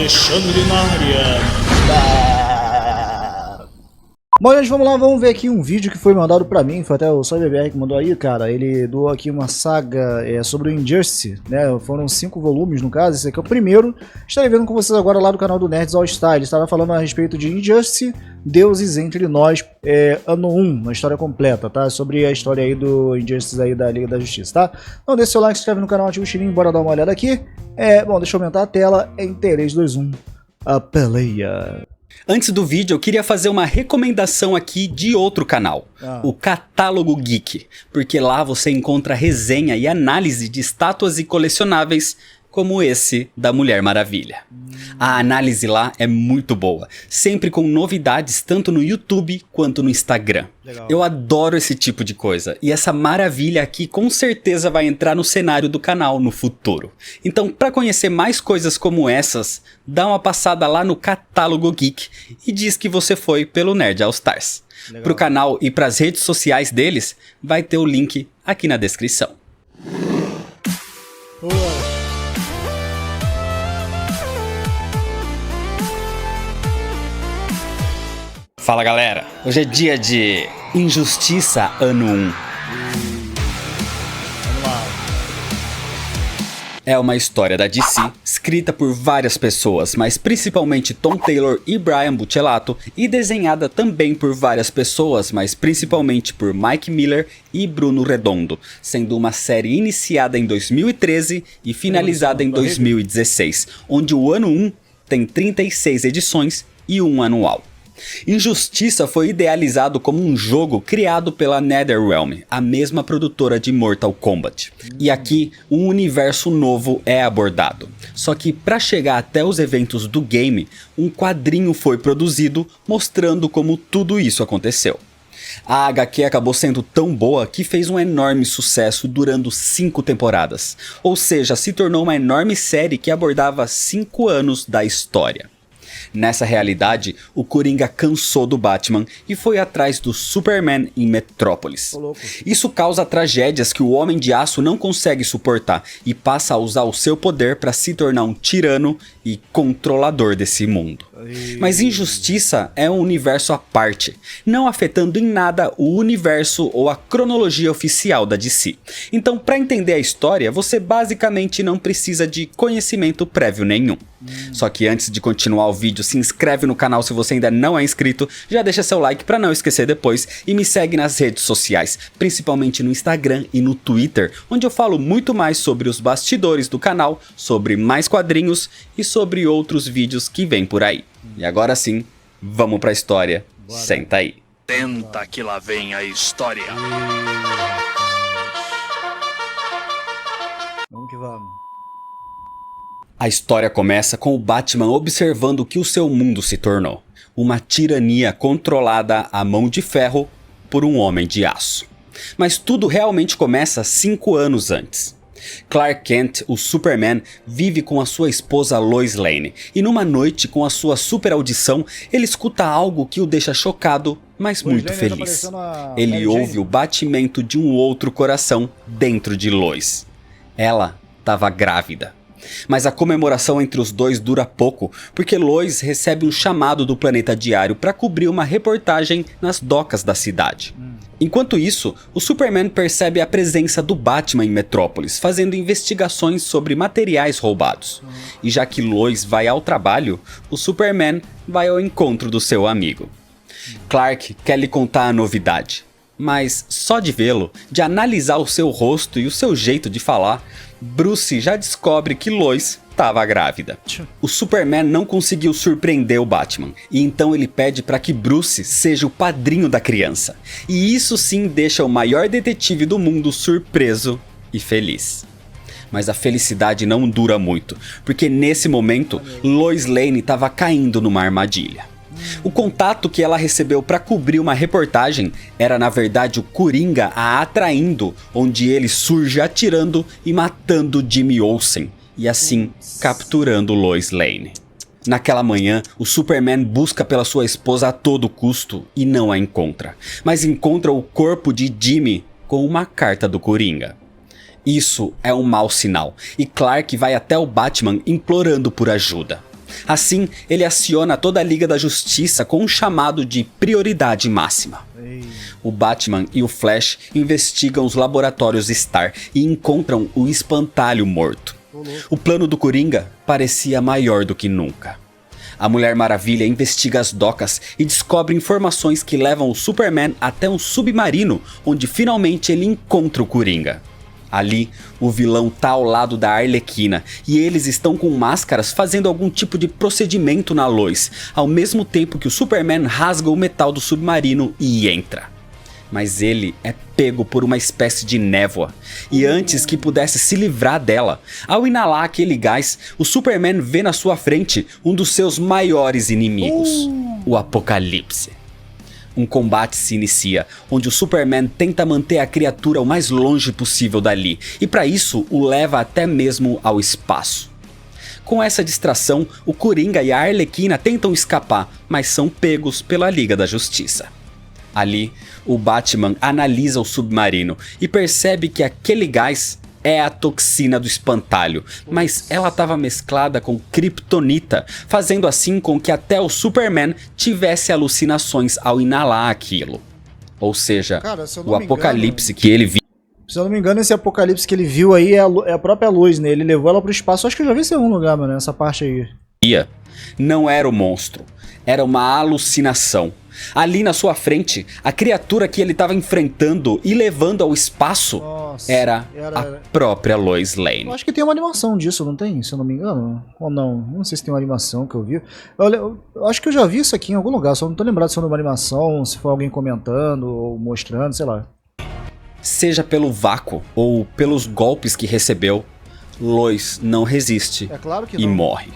Alexandre na área. Bom, gente, vamos lá, vamos ver aqui um vídeo que foi mandado pra mim, foi até o CyberBR que mandou aí, cara. Ele doou aqui uma saga sobre o Injustice, né? Foram 5 volumes no caso, esse aqui é o primeiro. Estarei vendo com vocês agora lá do canal do Nerds All Star. Ele estava falando a respeito de Injustice, Deuses Entre Nós, ano 1, uma história completa, tá? Sobre a história aí do Injustice aí da Liga da Justiça, tá? Então deixa o seu like, se inscreve no canal, ativa o sininho, bora dar uma olhada aqui. Bom, deixa eu aumentar a tela, em 3, 2, 1, a peleia. Antes do vídeo, eu queria fazer uma recomendação aqui de outro canal, o Catálogo Geek, porque lá você encontra resenha e análise de estátuas e colecionáveis como esse da Mulher Maravilha. A análise lá é muito boa, sempre com novidades tanto no YouTube quanto no Instagram. Legal. Eu adoro esse tipo de coisa, e essa maravilha aqui com certeza vai entrar no cenário do canal no futuro. Então, para conhecer mais coisas como essas, dá uma passada lá no Catálogo Geek e diz que você foi pelo Nerd All Stars. Pro canal e pras redes sociais deles, vai ter o link aqui na descrição. Fala galera, hoje é dia de Injustiça ano 1. É uma história da DC, escrita por várias pessoas, mas principalmente Tom Taylor e Brian Buccellato, e desenhada também por várias pessoas, mas principalmente por Mike Miller e Bruno Redondo, sendo uma série iniciada em 2013 e finalizada em 2016, onde o ano 1 tem 36 edições e um anual. Injustiça foi idealizado como um jogo criado pela NetherRealm, a mesma produtora de Mortal Kombat. E aqui, um universo novo é abordado. Só que para chegar até os eventos do game, um quadrinho foi produzido mostrando como tudo isso aconteceu. A HQ acabou sendo tão boa que fez um enorme sucesso durando 5 temporadas. Ou seja, se tornou uma enorme série que abordava 5 anos da história. Nessa realidade, o Coringa cansou do Batman e foi atrás do Superman em Metrópolis. Isso causa tragédias que o Homem de Aço não consegue suportar e passa a usar o seu poder para se tornar um tirano e controlador desse mundo. Mas Injustiça é um universo à parte, não afetando em nada o universo ou a cronologia oficial da DC. Então, para entender a história, você basicamente não precisa de conhecimento prévio nenhum. Só que antes de continuar o vídeo, se inscreve no canal se você ainda não é inscrito, já deixa seu like para não esquecer depois e me segue nas redes sociais, principalmente no Instagram e no Twitter, onde eu falo muito mais sobre os bastidores do canal, sobre mais quadrinhos e sobre outros vídeos que vem por aí. E agora sim, vamos pra história. Bora. Senta aí. Senta que lá vem a história. Vamos que vamos. A história começa com o Batman observando o que o seu mundo se tornou. Uma tirania controlada à mão de ferro por um homem de aço. Mas tudo realmente começa 5 anos antes. Clark Kent, o Superman, vive com a sua esposa Lois Lane, e numa noite com a sua super audição, ele escuta algo que o deixa chocado, mas muito feliz. Ele ouve o batimento de um outro coração dentro de Lois. Ela estava grávida. Mas a comemoração entre os dois dura pouco, porque Lois recebe um chamado do Planeta Diário para cobrir uma reportagem nas docas da cidade. Enquanto isso, o Superman percebe a presença do Batman em Metrópolis, fazendo investigações sobre materiais roubados. E já que Lois vai ao trabalho, o Superman vai ao encontro do seu amigo. Clark quer lhe contar a novidade, mas só de vê-lo, de analisar o seu rosto e o seu jeito de falar, Bruce já descobre que Lois estava grávida. O Superman não conseguiu surpreender o Batman, e então ele pede para que Bruce seja o padrinho da criança. E isso sim deixa o maior detetive do mundo surpreso e feliz. Mas a felicidade não dura muito, porque nesse momento Lois Lane estava caindo numa armadilha. O contato que ela recebeu para cobrir uma reportagem era na verdade o Coringa a atraindo, onde ele surge atirando e matando Jimmy Olsen, e assim capturando Lois Lane. Naquela manhã, o Superman busca pela sua esposa a todo custo e não a encontra, mas encontra o corpo de Jimmy com uma carta do Coringa. Isso é um mau sinal, e Clark vai até o Batman implorando por ajuda. Assim, ele aciona toda a Liga da Justiça com um chamado de prioridade máxima. O Batman e o Flash investigam os laboratórios Star e encontram o espantalho morto. O plano do Coringa parecia maior do que nunca. A Mulher Maravilha investiga as docas e descobre informações que levam o Superman até um submarino, onde finalmente ele encontra o Coringa. Ali, o vilão tá ao lado da Arlequina e eles estão com máscaras fazendo algum tipo de procedimento na Lois, ao mesmo tempo que o Superman rasga o metal do submarino e entra. Mas ele é pego por uma espécie de névoa, e antes que pudesse se livrar dela, ao inalar aquele gás, o Superman vê na sua frente um dos seus maiores inimigos, o Apocalipse. Um combate se inicia, onde o Superman tenta manter a criatura o mais longe possível dali, e para isso o leva até mesmo ao espaço. Com essa distração, o Coringa e a Arlequina tentam escapar, mas são pegos pela Liga da Justiça. Ali, o Batman analisa o submarino e percebe que aquele gás é a toxina do espantalho, mas ela estava mesclada com kryptonita, fazendo assim com que até o Superman tivesse alucinações ao inalar aquilo. Ou seja, cara, se eu não o me apocalipse engano, que ele via... Se eu não me engano, esse apocalipse que ele viu aí é a própria luz, né? Ele levou ela pro espaço. Acho que eu já vi isso em algum lugar, mano, essa parte aí. Não era o monstro, era uma alucinação. Ali na sua frente, a criatura que ele estava enfrentando e levando ao espaço era a própria Lois Lane. Eu acho que tem uma animação disso, não tem? Se eu não me engano. Ou não? Não sei se tem uma animação que eu vi. Eu acho que eu já vi isso aqui em algum lugar, só não tô lembrado se foi uma animação, se foi alguém comentando ou mostrando, sei lá. Seja pelo vácuo ou pelos golpes que recebeu, Lois não resiste e morre.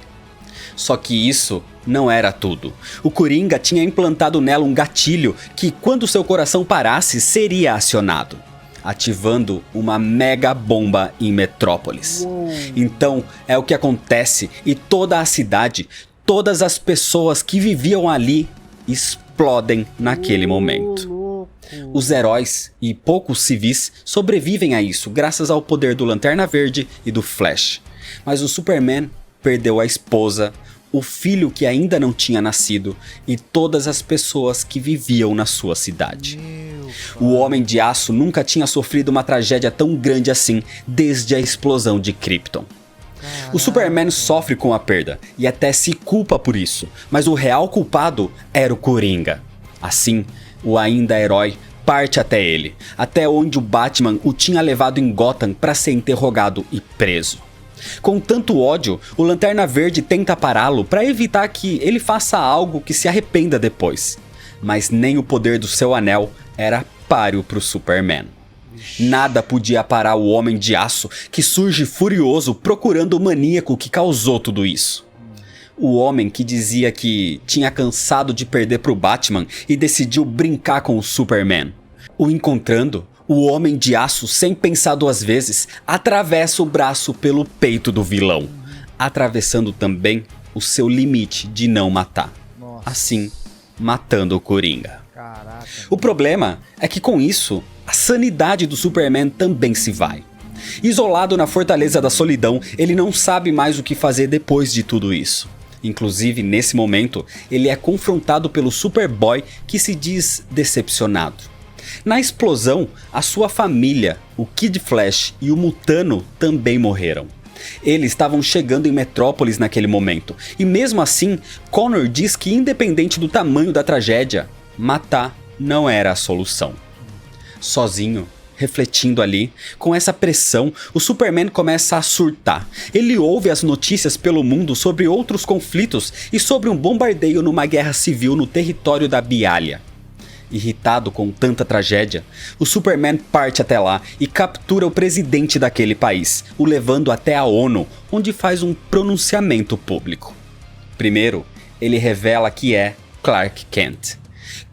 Só que isso não era tudo. O Coringa tinha implantado nela um gatilho que, quando seu coração parasse, seria acionado, ativando uma mega bomba em Metrópolis. Então, é o que acontece e toda a cidade, todas as pessoas que viviam ali, explodem naquele momento. Os heróis e poucos civis sobrevivem a isso graças ao poder do Lanterna Verde e do Flash. Mas o Superman perdeu a esposa, o filho que ainda não tinha nascido e todas as pessoas que viviam na sua cidade. O Homem de Aço nunca tinha sofrido uma tragédia tão grande assim desde a explosão de Krypton. O Superman sofre com a perda e até se culpa por isso, mas o real culpado era o Coringa. Assim, o ainda herói parte até ele, até onde o Batman o tinha levado em Gotham para ser interrogado e preso. Com tanto ódio, o Lanterna Verde tenta pará-lo para evitar que ele faça algo que se arrependa depois. Mas nem o poder do seu anel era páreo para o Superman. Nada podia parar o Homem de Aço, que surge furioso procurando o maníaco que causou tudo isso. O homem que dizia que tinha cansado de perder para o Batman e decidiu brincar com o Superman. O encontrando, o Homem de Aço, sem pensar duas vezes, atravessa o braço pelo peito do vilão, atravessando também o seu limite de não matar. Assim, matando o Coringa. O problema é que com isso, a sanidade do Superman também se vai. Isolado na Fortaleza da Solidão, ele não sabe mais o que fazer depois de tudo isso. Inclusive, nesse momento, ele é confrontado pelo Superboy, que se diz decepcionado. Na explosão, a sua família, o Kid Flash e o Mutano também morreram. Eles estavam chegando em Metrópolis naquele momento, e mesmo assim, Connor diz que independente do tamanho da tragédia, matar não era a solução. Sozinho, refletindo ali, com essa pressão, o Superman começa a surtar. Ele ouve as notícias pelo mundo sobre outros conflitos e sobre um bombardeio numa guerra civil no território da Bialya. Irritado com tanta tragédia, o Superman parte até lá e captura o presidente daquele país, o levando até a ONU, onde faz um pronunciamento público. Primeiro, ele revela que é Clark Kent.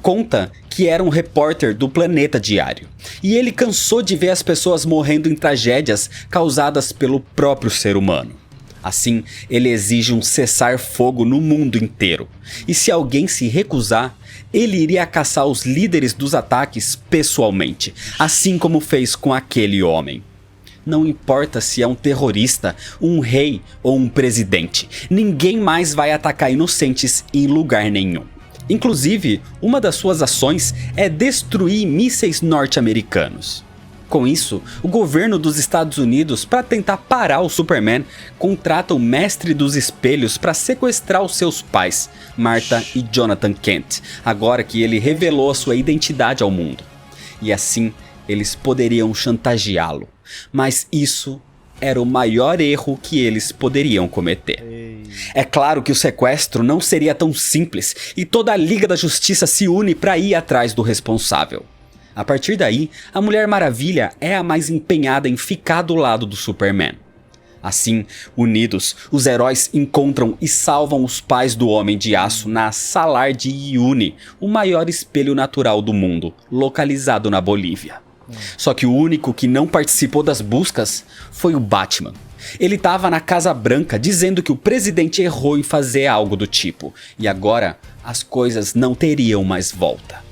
Conta que era um repórter do Planeta Diário, e ele cansou de ver as pessoas morrendo em tragédias causadas pelo próprio ser humano. Assim, ele exige um cessar-fogo no mundo inteiro, e se alguém se recusar, ele iria caçar os líderes dos ataques pessoalmente, assim como fez com aquele homem. Não importa se é um terrorista, um rei ou um presidente, ninguém mais vai atacar inocentes em lugar nenhum. Inclusive, uma das suas ações é destruir mísseis norte-americanos. Com isso, o governo dos Estados Unidos, para tentar parar o Superman, contrata o Mestre dos Espelhos para sequestrar os seus pais, Martha e Jonathan Kent, agora que ele revelou a sua identidade ao mundo. E assim, eles poderiam chantageá-lo. Mas isso era o maior erro que eles poderiam cometer. É claro que o sequestro não seria tão simples e toda a Liga da Justiça se une para ir atrás do responsável. A partir daí, a Mulher Maravilha é a mais empenhada em ficar do lado do Superman. Assim, unidos, os heróis encontram e salvam os pais do Homem de Aço na Salar de Uyuni, o maior espelho natural do mundo, localizado na Bolívia. Só que o único que não participou das buscas foi o Batman. Ele estava na Casa Branca dizendo que o presidente errou em fazer algo do tipo, e agora as coisas não teriam mais volta.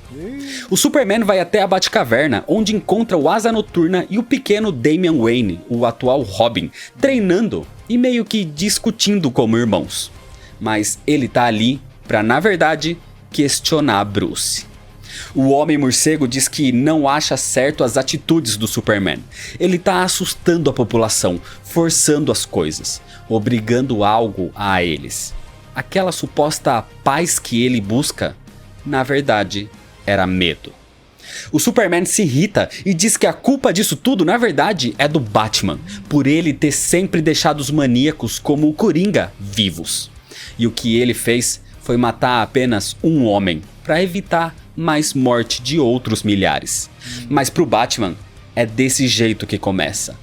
O Superman vai até a Batcaverna, onde encontra o Asa Noturna e o pequeno Damian Wayne, o atual Robin, treinando e meio que discutindo como irmãos. Mas ele tá ali pra, na verdade, questionar Bruce. O Homem-Morcego diz que não acha certo as atitudes do Superman. Ele tá assustando a população, forçando as coisas, obrigando algo a eles. Aquela suposta paz que ele busca, na verdade, era medo. O Superman se irrita e diz que a culpa disso tudo, na verdade, é do Batman, por ele ter sempre deixado os maníacos como o Coringa vivos. E o que ele fez foi matar apenas um homem, para evitar mais morte de outros milhares. Mas pro Batman, é desse jeito que começa.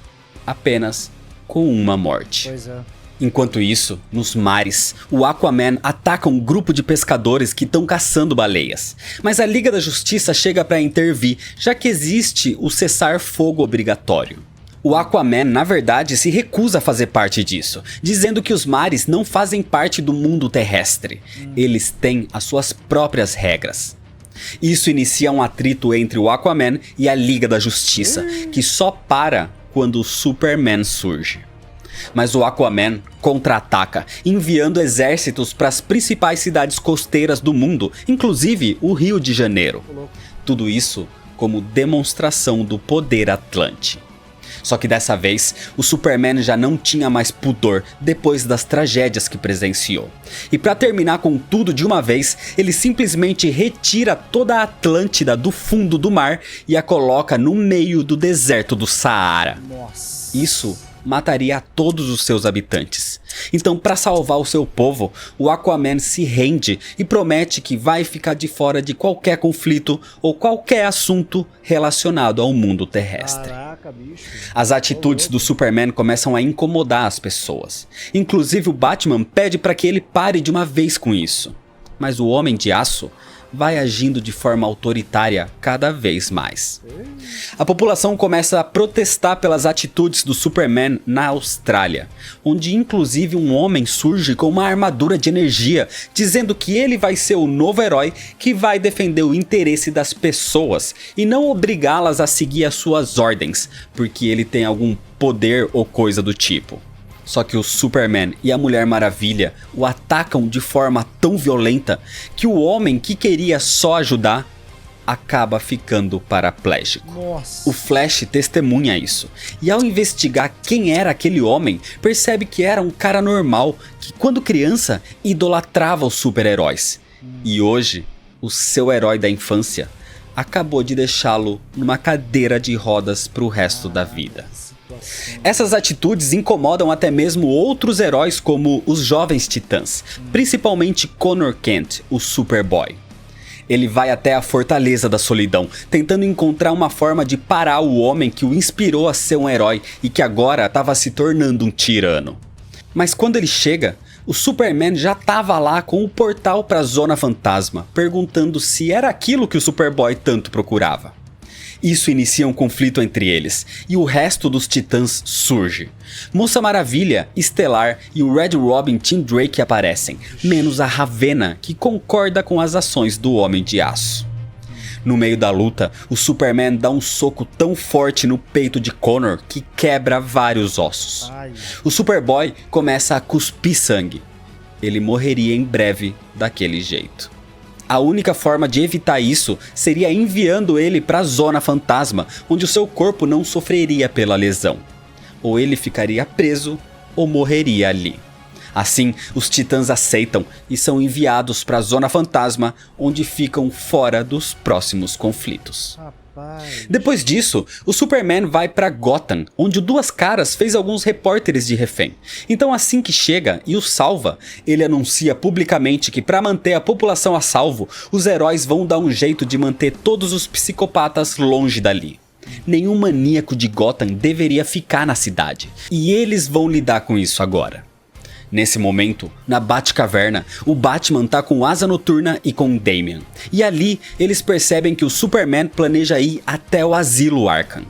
Apenas com uma morte. Pois é. Enquanto isso, nos mares, o Aquaman ataca um grupo de pescadores que estão caçando baleias. Mas a Liga da Justiça chega para intervir, já que existe o cessar-fogo obrigatório. O Aquaman, na verdade, se recusa a fazer parte disso, dizendo que os mares não fazem parte do mundo terrestre. Eles têm as suas próprias regras. Isso inicia um atrito entre o Aquaman e a Liga da Justiça, que só para quando o Superman surge. Mas o Aquaman contra-ataca, enviando exércitos para as principais cidades costeiras do mundo, inclusive o Rio de Janeiro. Tudo isso como demonstração do poder Atlante. Só que dessa vez, o Superman já não tinha mais pudor depois das tragédias que presenciou. E para terminar com tudo de uma vez, ele simplesmente retira toda a Atlântida do fundo do mar e a coloca no meio do deserto do Saara. Nossa. Isso mataria a todos os seus habitantes. Então, para salvar o seu povo, o Aquaman se rende e promete que vai ficar de fora de qualquer conflito ou qualquer assunto relacionado ao mundo terrestre. Caraca, bicho. As atitudes do Superman começam a incomodar as pessoas. Inclusive o Batman pede para que ele pare de uma vez com isso. Mas o Homem de Aço vai agindo de forma autoritária cada vez mais. A população começa a protestar pelas atitudes do Superman na Austrália, onde inclusive um homem surge com uma armadura de energia, dizendo que ele vai ser o novo herói que vai defender o interesse das pessoas e não obrigá-las a seguir as suas ordens, porque ele tem algum poder ou coisa do tipo. Só que o Superman e a Mulher Maravilha o atacam de forma tão violenta que o homem que queria só ajudar acaba ficando paraplégico. Nossa. O Flash testemunha isso, e ao investigar quem era aquele homem, percebe que era um cara normal que quando criança idolatrava os super-heróis. E hoje, o seu herói da infância acabou de deixá-lo numa cadeira de rodas pro resto da vida. Essas atitudes incomodam até mesmo outros heróis como os Jovens Titãs, principalmente Connor Kent, o Superboy. Ele vai até a Fortaleza da Solidão, tentando encontrar uma forma de parar o homem que o inspirou a ser um herói e que agora estava se tornando um tirano. Mas quando ele chega, o Superman já estava lá com o portal para a Zona Fantasma, perguntando se era aquilo que o Superboy tanto procurava. Isso inicia um conflito entre eles, e o resto dos Titãs surge. Moça Maravilha, Estelar e o Red Robin Tim Drake aparecem, menos a Ravena, que concorda com as ações do Homem de Aço. No meio da luta, o Superman dá um soco tão forte no peito de Connor que quebra vários ossos. O Superboy começa a cuspir sangue. Ele morreria em breve daquele jeito. A única forma de evitar isso seria enviando ele para a Zona Fantasma, onde o seu corpo não sofreria pela lesão. Ou ele ficaria preso ou morreria ali. Assim, os Titãs aceitam e são enviados para a Zona Fantasma, onde ficam fora dos próximos conflitos. Depois disso, o Superman vai para Gotham, onde o Duas Caras fez alguns repórteres de refém. Então assim que chega e os salva, ele anuncia publicamente que para manter a população a salvo, os heróis vão dar um jeito de manter todos os psicopatas longe dali. Nenhum maníaco de Gotham deveria ficar na cidade, e eles vão lidar com isso agora. Nesse momento, na Batcaverna, o Batman tá com Asa Noturna e com Damian. E ali, eles percebem que o Superman planeja ir até o asilo Arkham.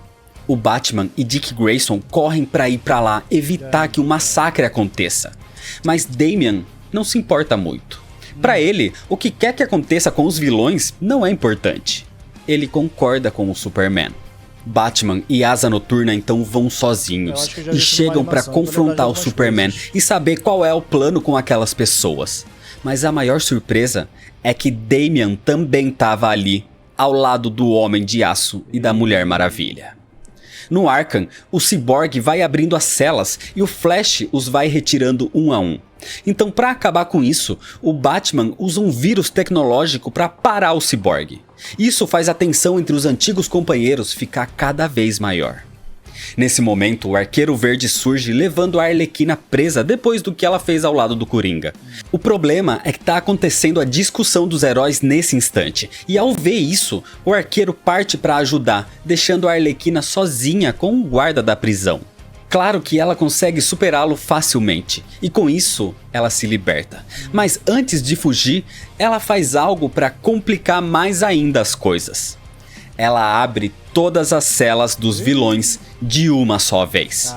O Batman e Dick Grayson correm para ir para lá evitar que um massacre aconteça. Mas Damian não se importa muito. Para ele, o que quer que aconteça com os vilões não é importante. Ele concorda com o Superman. Batman e Asa Noturna então vão sozinhos e chegam para confrontar o Superman e saber qual é o plano com aquelas pessoas. Mas a maior surpresa é que Damian também estava ali, ao lado do Homem de Aço e da Mulher Maravilha. No Arkham, o Cyborg vai abrindo as celas e o Flash os vai retirando um a um. Então, para acabar com isso, o Batman usa um vírus tecnológico para parar o Cyborg. Isso faz a tensão entre os antigos companheiros ficar cada vez maior. Nesse momento, o Arqueiro Verde surge levando a Arlequina presa depois do que ela fez ao lado do Coringa. O problema é que tá acontecendo a discussão dos heróis nesse instante, e ao ver isso, o Arqueiro parte para ajudar, deixando a Arlequina sozinha com o guarda da prisão. Claro que ela consegue superá-lo facilmente, e com isso, ela se liberta. Mas antes de fugir, ela faz algo para complicar mais ainda as coisas. Ela abre todas as celas dos vilões de uma só vez.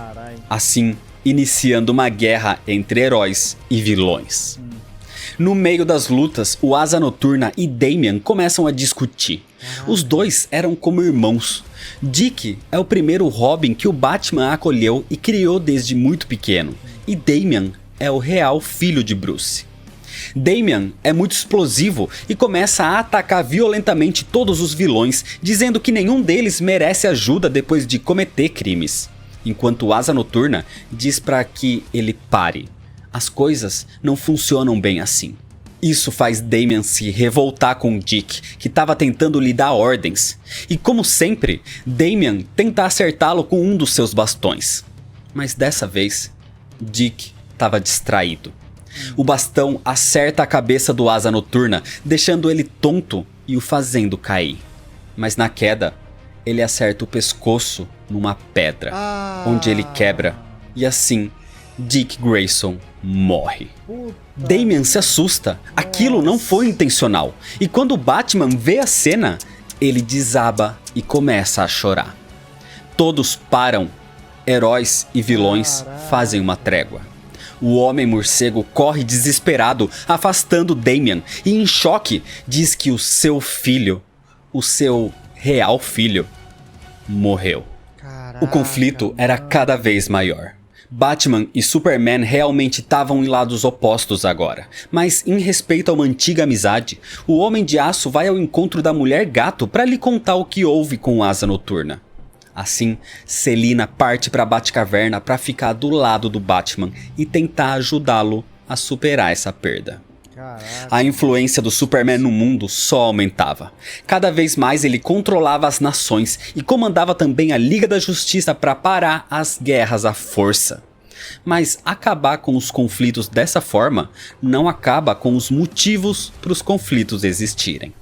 Assim, iniciando uma guerra entre heróis e vilões. No meio das lutas, o Asa Noturna e Damian começam a discutir. Os dois eram como irmãos. Dick é o primeiro Robin que o Batman acolheu e criou desde muito pequeno. E Damian é o real filho de Bruce. Damian é muito explosivo e começa a atacar violentamente todos os vilões, dizendo que nenhum deles merece ajuda depois de cometer crimes. Enquanto Asa Noturna diz para que ele pare. As coisas não funcionam bem assim. Isso faz Damian se revoltar com Dick, que estava tentando lhe dar ordens. E como sempre, Damian tenta acertá-lo com um dos seus bastões. Mas dessa vez, Dick estava distraído. O bastão acerta a cabeça do Asa Noturna, deixando ele tonto e o fazendo cair. Mas na queda, ele acerta o pescoço numa pedra, onde ele quebra, e assim, Dick Grayson morre. Damian se assusta, aquilo não foi intencional, e quando o Batman vê a cena, ele desaba e começa a chorar. Todos param, heróis e vilões fazem uma trégua. O Homem-Morcego corre desesperado, afastando Damian, e em choque diz que o seu filho, o seu real filho, morreu. O conflito era cada vez maior. Batman e Superman realmente estavam em lados opostos agora, mas em respeito a uma antiga amizade, o Homem de Aço vai ao encontro da Mulher Gato para lhe contar o que houve com Asa Noturna. Assim, Selina parte para a Batcaverna para ficar do lado do Batman e tentar ajudá-lo a superar essa perda. A influência do Superman no mundo só aumentava. Cada vez mais ele controlava as nações e comandava também a Liga da Justiça para parar as guerras à força. Mas acabar com os conflitos dessa forma não acaba com os motivos para os conflitos existirem.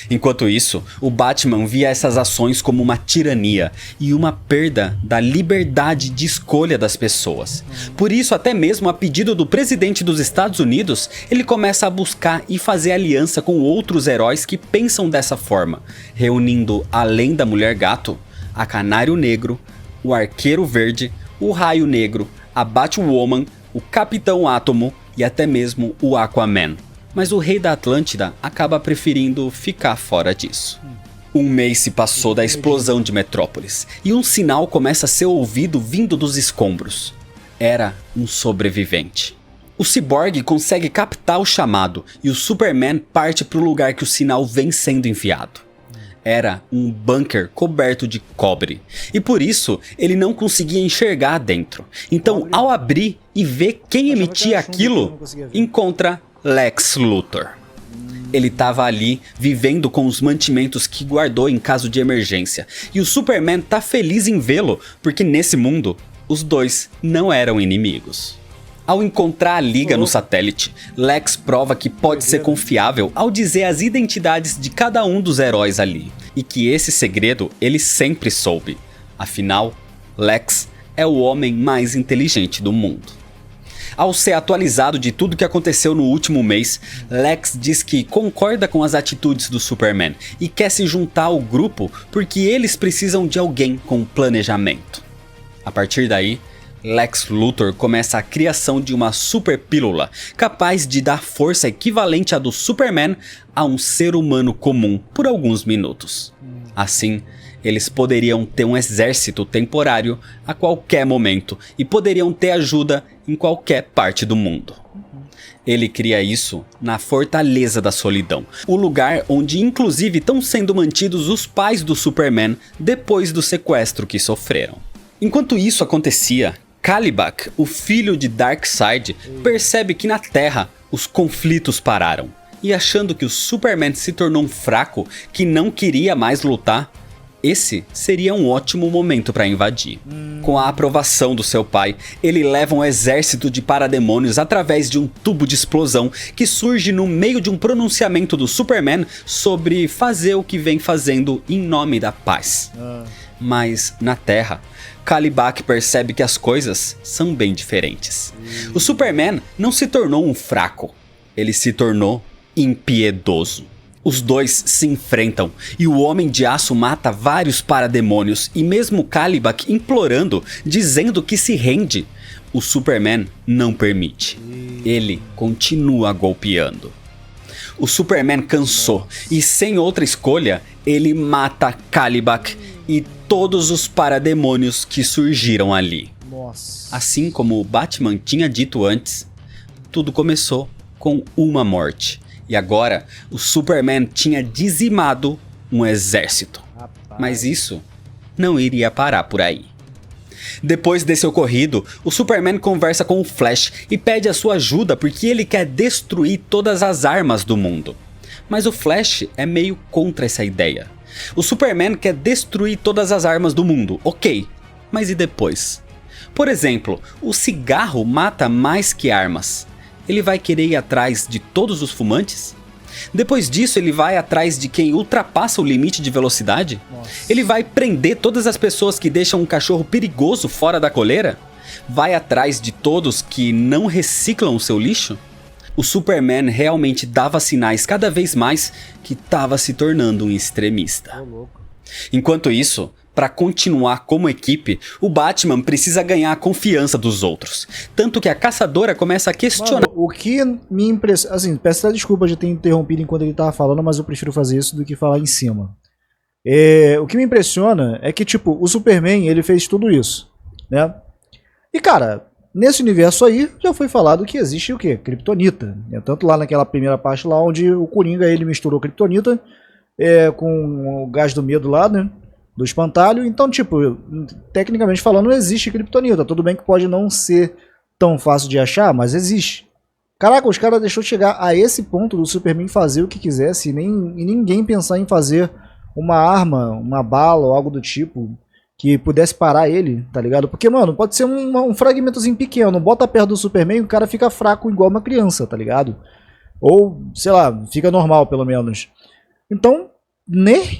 Enquanto isso, o Batman via essas ações como uma tirania e uma perda da liberdade de escolha das pessoas. Por isso, até mesmo a pedido do presidente dos Estados Unidos, ele começa a buscar e fazer aliança com outros heróis que pensam dessa forma, reunindo, além da Mulher Gato, a Canário Negro, o Arqueiro Verde, o Raio Negro, a Batwoman, o Capitão Átomo e até mesmo o Aquaman. mas o rei da Atlântida acaba preferindo ficar fora disso. Um mês se passou da explosão de Metrópolis, e um sinal começa a ser ouvido vindo dos escombros. Era um sobrevivente. O ciborgue consegue captar o chamado, e o Superman parte para o lugar que o sinal vem sendo enviado. Era um bunker coberto de cobre, e por isso ele não conseguia enxergar dentro. Então, ao abrir e ver quem emitia aquilo, encontra Lex Luthor. Ele estava ali, vivendo com os mantimentos que guardou em caso de emergência. E o Superman tá feliz em vê-lo, porque nesse mundo, os dois não eram inimigos. Ao encontrar a Liga no satélite, Lex prova que pode ser confiável ao dizer as identidades de cada um dos heróis ali. E que esse segredo ele sempre soube. Afinal, Lex é o homem mais inteligente do mundo. Ao ser atualizado de tudo que aconteceu no último mês, Lex diz que concorda com as atitudes do Superman e quer se juntar ao grupo porque eles precisam de alguém com planejamento. A partir daí, Lex Luthor começa a criação de uma super pílula capaz de dar força equivalente à do Superman a um ser humano comum por alguns minutos. Assim, eles poderiam ter um exército temporário a qualquer momento e poderiam ter ajuda em qualquer parte do mundo. Ele cria isso na Fortaleza da Solidão, o lugar onde inclusive estão sendo mantidos os pais do Superman depois do sequestro que sofreram. Enquanto isso acontecia, Kalibak, o filho de Darkseid, percebe que na Terra os conflitos pararam. E achando que o Superman se tornou um fraco que não queria mais lutar, esse seria um ótimo momento para invadir. Com a aprovação do seu pai, ele leva um exército de parademônios através de um tubo de explosão que surge no meio de um pronunciamento do Superman sobre fazer o que vem fazendo em nome da paz. Mas na Terra, Kalibak percebe que as coisas são bem diferentes. O Superman não se tornou um fraco, ele se tornou impiedoso. Os dois se enfrentam e o Homem de Aço mata vários parademônios e mesmo Kalibak implorando, dizendo que se rende, o Superman não permite. Ele continua golpeando. O Superman cansou e sem outra escolha, ele mata Kalibak e todos os parademônios que surgiram ali. Assim como o Batman tinha dito antes, tudo começou com uma morte. E agora, o Superman tinha dizimado um exército. Mas isso não iria parar por aí. Depois desse ocorrido, o Superman conversa com o Flash e pede a sua ajuda porque ele quer destruir todas as armas do mundo. Mas o Flash é meio contra essa ideia. O Superman quer destruir todas as armas do mundo, ok, mas e depois? Por exemplo, o cigarro mata mais que armas. Ele vai querer ir atrás de todos os fumantes? Depois disso ele vai atrás de quem ultrapassa o limite de velocidade? Ele vai prender todas as pessoas que deixam um cachorro perigoso fora da coleira? Vai atrás de todos que não reciclam o seu lixo? O Superman realmente dava sinais cada vez mais que estava se tornando um extremista. Enquanto isso, para continuar como equipe, o Batman precisa ganhar a confiança dos outros. Tanto que a caçadora começa a questionar... Mano, o que me impressiona... Assim, peço até desculpa de ter interrompido enquanto ele tava falando, mas eu prefiro fazer isso do que falar em cima. O que me impressiona é que, tipo, o Superman, ele fez tudo isso, né? E, cara, nesse universo aí, já foi falado que existe o quê? Kryptonita. Né? Tanto lá naquela primeira parte lá, onde o Coringa, ele misturou Kryptonita com o gás do medo lá, né? Do espantalho, então, tipo, tecnicamente falando, não existe Kryptonita. Tudo bem que pode não ser tão fácil de achar, mas existe. Caraca, os caras deixou chegar a esse ponto do Superman fazer o que quisesse e ninguém pensar em fazer uma arma, uma bala ou algo do tipo que pudesse parar ele, tá ligado? Porque, mano, pode ser um fragmentozinho pequeno, bota perto do Superman e o cara fica fraco igual uma criança, tá ligado? Ou, sei lá, fica normal pelo menos. Então, né?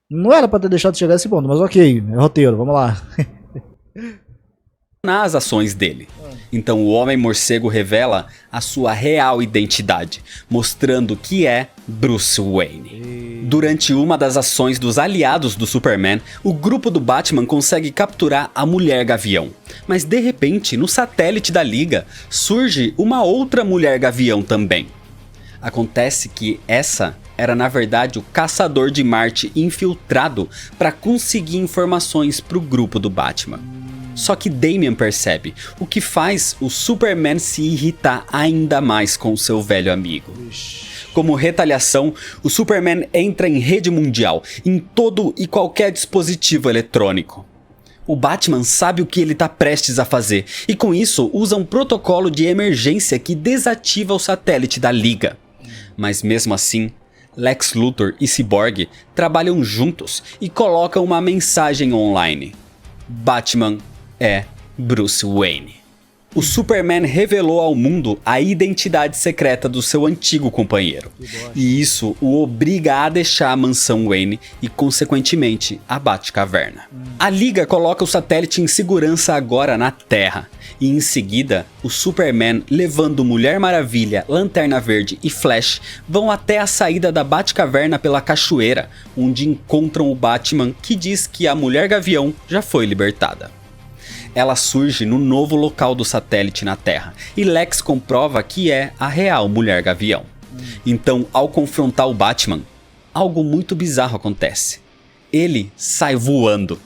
Não era pra ter deixado chegar a esse ponto, mas ok, é roteiro, vamos lá. Nas ações dele. Então o Homem-Morcego revela a sua real identidade, mostrando que é Bruce Wayne. Durante uma das ações dos aliados do Superman, o grupo do Batman consegue capturar a Mulher Gavião. Mas de repente, no satélite da Liga, surge uma outra Mulher Gavião também. Acontece que essa era na verdade o Caçador de Marte infiltrado para conseguir informações para o grupo do Batman. Só que Damian percebe, o que faz o Superman se irritar ainda mais com o seu velho amigo. Como retaliação, o Superman entra em rede mundial, em todo e qualquer dispositivo eletrônico. O Batman sabe o que ele está prestes a fazer, e com isso usa um protocolo de emergência que desativa o satélite da Liga. Mas mesmo assim, Lex Luthor e Cyborg trabalham juntos e colocam uma mensagem online. Batman é Bruce Wayne. O Superman revelou ao mundo a identidade secreta do seu antigo companheiro. E isso o obriga a deixar a mansão Wayne e, consequentemente, a Batcaverna. A Liga coloca o satélite em segurança agora na Terra. E em seguida, o Superman, levando Mulher Maravilha, Lanterna Verde e Flash, vão até a saída da Batcaverna pela cachoeira, onde encontram o Batman, que diz que a Mulher Gavião já foi libertada. Ela surge no novo local do satélite na Terra, e Lex comprova que é a real Mulher Gavião. Então, ao confrontar o Batman, algo muito bizarro acontece. Ele sai voando.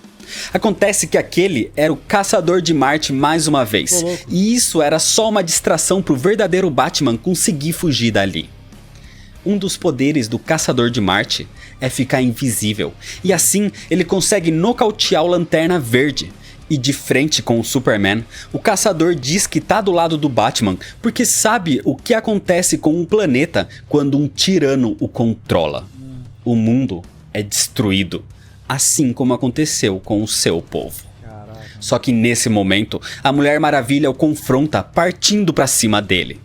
Acontece que aquele era o Caçador de Marte mais uma vez, e isso era só uma distração para o verdadeiro Batman conseguir fugir dali. Um dos poderes do Caçador de Marte é ficar invisível, e assim ele consegue nocautear o Lanterna Verde. E de frente com o Superman, o Caçador diz que tá do lado do Batman porque sabe o que acontece com um planeta quando um tirano o controla. O mundo é destruído, assim como aconteceu com o seu povo. Só que nesse momento, a Mulher Maravilha o confronta partindo pra cima dele.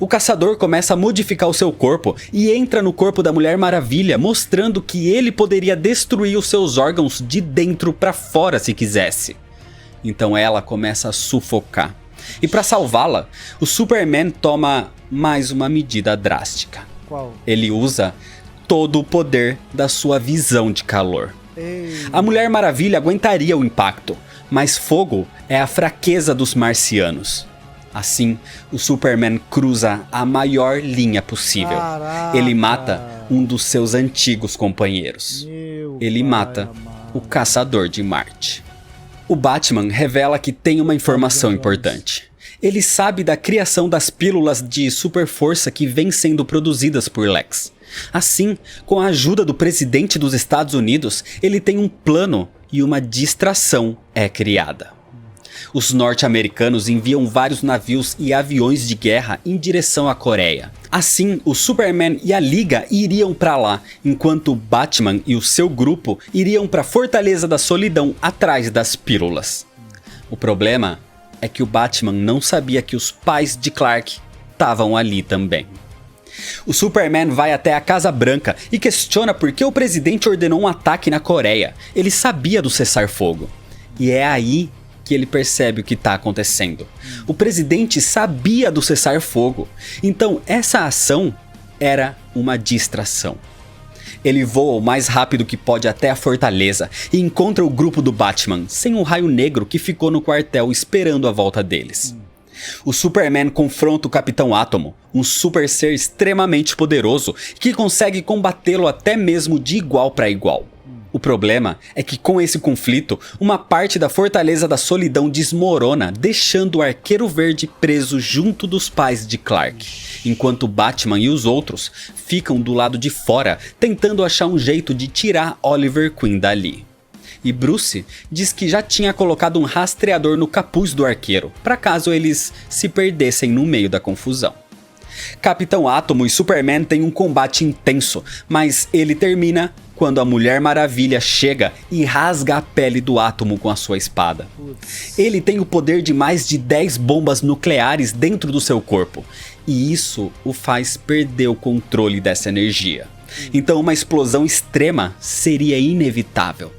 O Caçador começa a modificar o seu corpo e entra no corpo da Mulher Maravilha, mostrando que ele poderia destruir os seus órgãos de dentro pra fora se quisesse. Então ela começa a sufocar. E para salvá-la, o Superman toma mais uma medida drástica. Qual? Ele usa todo o poder da sua visão de calor. Ei. A Mulher Maravilha aguentaria o impacto, mas fogo é a fraqueza dos marcianos. Assim, o Superman cruza a maior linha possível. Caraca. Ele mata um dos seus antigos companheiros. Ele mata o Caçador de Marte. O Batman revela que tem uma informação importante. Ele sabe da criação das pílulas de super força que vêm sendo produzidas por Lex. Assim, com a ajuda do presidente dos Estados Unidos, ele tem um plano e uma distração é criada. Os norte-americanos enviam vários navios e aviões de guerra em direção à Coreia. Assim, o Superman e a Liga iriam para lá, enquanto Batman e o seu grupo iriam para a Fortaleza da Solidão atrás das pílulas. O problema é que o Batman não sabia que os pais de Clark estavam ali também. O Superman vai até a Casa Branca e questiona por que o presidente ordenou um ataque na Coreia. Ele sabia do cessar-fogo. E é aí que ele percebe o que está acontecendo. O presidente sabia do cessar-fogo, então essa ação era uma distração. Ele voa o mais rápido que pode até a fortaleza e encontra o grupo do Batman, sem um raio negro que ficou no quartel esperando a volta deles. O Superman confronta o Capitão Átomo, um super ser extremamente poderoso que consegue combatê-lo até mesmo de igual para igual. O problema é que com esse conflito, uma parte da Fortaleza da Solidão desmorona, deixando o Arqueiro Verde preso junto dos pais de Clark, enquanto Batman e os outros ficam do lado de fora, tentando achar um jeito de tirar Oliver Queen dali. E Bruce diz que já tinha colocado um rastreador no capuz do arqueiro, para caso eles se perdessem no meio da confusão. Capitão Átomo e Superman têm um combate intenso, mas ele termina quando a Mulher Maravilha chega e rasga a pele do Átomo com a sua espada. Ele tem o poder de mais de 10 bombas nucleares dentro do seu corpo, e isso o faz perder o controle dessa energia. Então uma explosão extrema seria inevitável.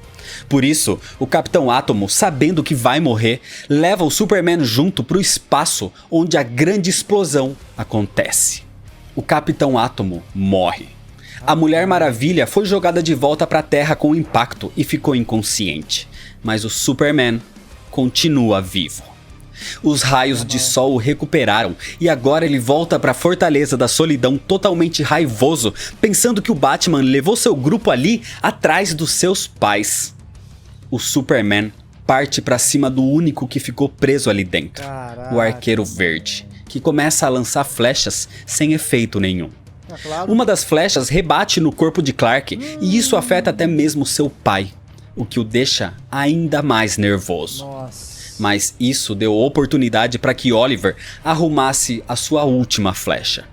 Por isso, o Capitão Átomo, sabendo que vai morrer, leva o Superman junto para o espaço onde a grande explosão acontece. O Capitão Átomo morre. A Mulher Maravilha foi jogada de volta para a Terra com o impacto e ficou inconsciente. Mas o Superman continua vivo. Os raios de sol o recuperaram e agora ele volta para a Fortaleza da Solidão totalmente raivoso, pensando que o Batman levou seu grupo ali atrás dos seus pais. O Superman parte para cima do único que ficou preso ali dentro, o Arqueiro Verde, que começa a lançar flechas sem efeito nenhum. Uma das flechas rebate no corpo de Clark e isso afeta até mesmo seu pai, o que o deixa ainda mais nervoso. Mas isso deu oportunidade para que Oliver arrumasse a sua última flecha.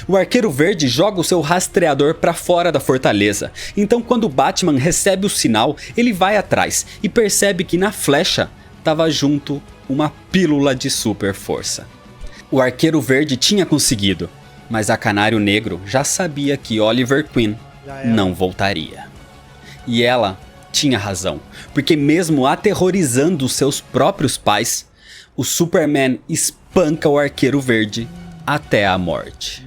O Arqueiro Verde joga o seu rastreador para fora da fortaleza, então quando o Batman recebe o sinal, ele vai atrás e percebe que na flecha estava junto uma pílula de super força. O Arqueiro Verde tinha conseguido, mas a Canário Negro já sabia que Oliver Queen não voltaria. E ela tinha razão, porque mesmo aterrorizando seus próprios pais, o Superman espanca o Arqueiro Verde até a morte.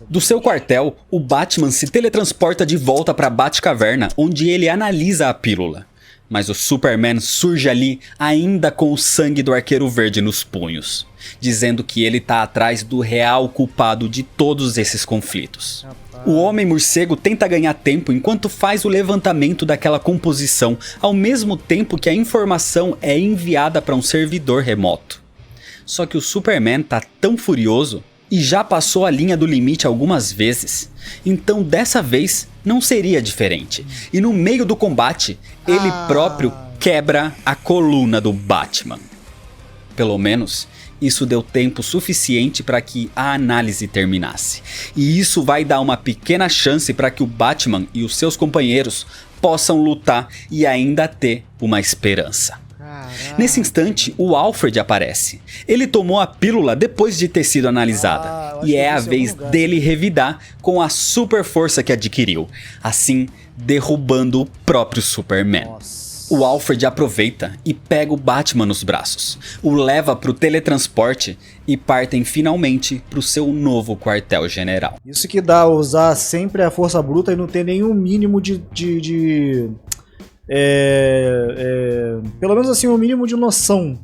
Do seu quartel, o Batman se teletransporta de volta para a Batcaverna, onde ele analisa a pílula. Mas o Superman surge ali ainda com o sangue do Arqueiro Verde nos punhos, dizendo que ele tá atrás do real culpado de todos esses conflitos. O Homem-Morcego tenta ganhar tempo enquanto faz o levantamento daquela composição, ao mesmo tempo que a informação é enviada para um servidor remoto. Só que o Superman tá tão furioso e já passou a linha do limite algumas vezes, então dessa vez não seria diferente. E no meio do combate, ele próprio quebra a coluna do Batman. Pelo menos, isso deu tempo suficiente para que a análise terminasse. E isso vai dar uma pequena chance para que o Batman e os seus companheiros possam lutar e ainda ter uma esperança. Nesse instante, o Alfred aparece. Ele tomou a pílula depois de ter sido analisada. E é a vez dele revidar com a super força que adquiriu, assim derrubando o próprio Superman. O Alfred aproveita e pega o Batman nos braços, o leva pro teletransporte e partem finalmente pro seu novo quartel-general. Isso que dá usar sempre a força bruta e não ter nenhum mínimo pelo menos assim, um mínimo de noção,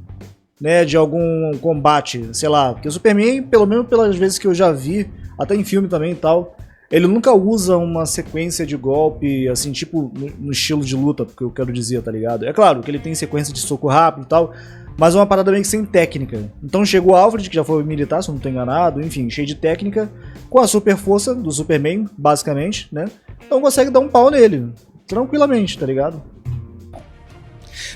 né, de algum combate, sei lá, porque o Superman, pelo menos pelas vezes que eu já vi, até em filme também e tal, ele nunca usa uma sequência de golpe, assim, tipo, no estilo de luta, porque eu quero dizer, tá ligado? É claro que ele tem sequência de soco rápido e tal, mas é uma parada meio que sem técnica. Então chegou o Alfred, que já foi militar, se eu não tô enganado, enfim, cheio de técnica, com a super força do Superman, basicamente, né? Então consegue dar um pau nele, tranquilamente, tá ligado?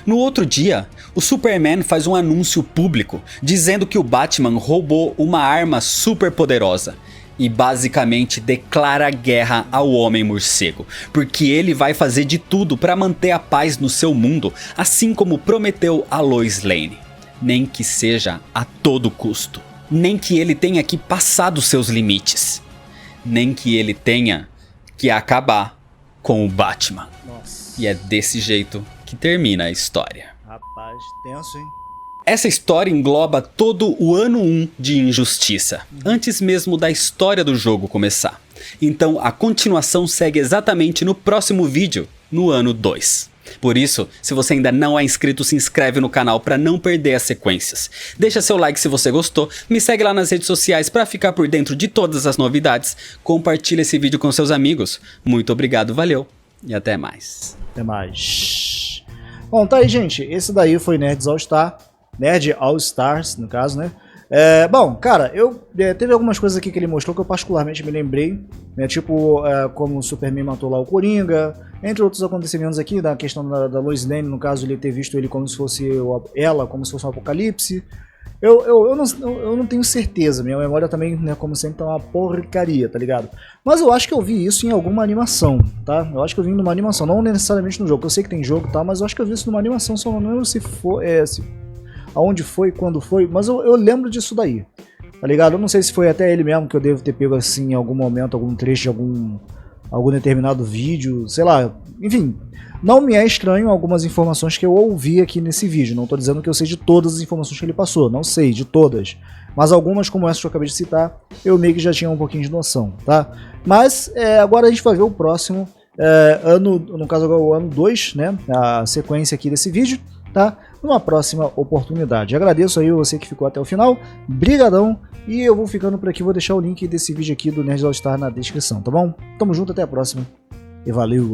No outro dia, o Superman faz um anúncio público dizendo que o Batman roubou uma arma super poderosa e basicamente declara guerra ao Homem-Morcego, porque ele vai fazer de tudo para manter a paz no seu mundo, assim como prometeu a Lois Lane, nem que seja a todo custo, nem que ele tenha que passar dos seus limites, nem que ele tenha que acabar com o Batman. E é desse jeito que termina a história. Rapaz, tenso, hein? Essa história engloba todo o ano 1 de Injustiça, antes mesmo da história do jogo começar. Então a continuação segue exatamente no próximo vídeo, no ano 2. Por isso, se você ainda não é inscrito, se inscreve no canal para não perder as sequências. Deixa seu like se você gostou, me segue lá nas redes sociais para ficar por dentro de todas as novidades. Compartilha esse vídeo com seus amigos. Muito obrigado, valeu e até mais. Até mais. Bom, tá aí, gente. Esse daí foi Nerds All Star. Nerd All Stars, no caso, né? Bom, cara, teve algumas coisas aqui que ele mostrou que eu particularmente me lembrei, né? Tipo, como o Superman matou lá o Coringa, entre outros acontecimentos aqui, da questão da Lois Lane, no caso, ele ter visto ele como se fosse ela, como se fosse um apocalipse. Eu não tenho certeza, minha memória também, né, como sempre, tá uma porcaria, tá ligado? Mas eu acho que eu vi isso em alguma animação, tá? Eu acho que eu vi numa animação, não necessariamente no jogo, eu sei que tem jogo, tá? Mas eu acho que eu vi isso numa animação, só não lembro se foi, aonde foi, quando foi, mas eu lembro disso daí, tá ligado? Eu não sei se foi até ele mesmo que eu devo ter pego assim em algum momento, algum trecho de algum determinado vídeo, sei lá, enfim. Não me é estranho algumas informações que eu ouvi aqui nesse vídeo, não tô dizendo que eu sei de todas as informações que ele passou, não sei de todas, mas algumas como essa que eu acabei de citar, eu meio que já tinha um pouquinho de noção, tá? Mas agora a gente vai ver o próximo, no caso agora o ano 2, né, a sequência aqui desse vídeo, tá? numa próxima oportunidade. Agradeço aí você que ficou até o final, brigadão, e eu vou ficando por aqui, vou deixar o link desse vídeo aqui do Nerds All Star na descrição, tá bom? Tamo junto, até a próxima, e valeu!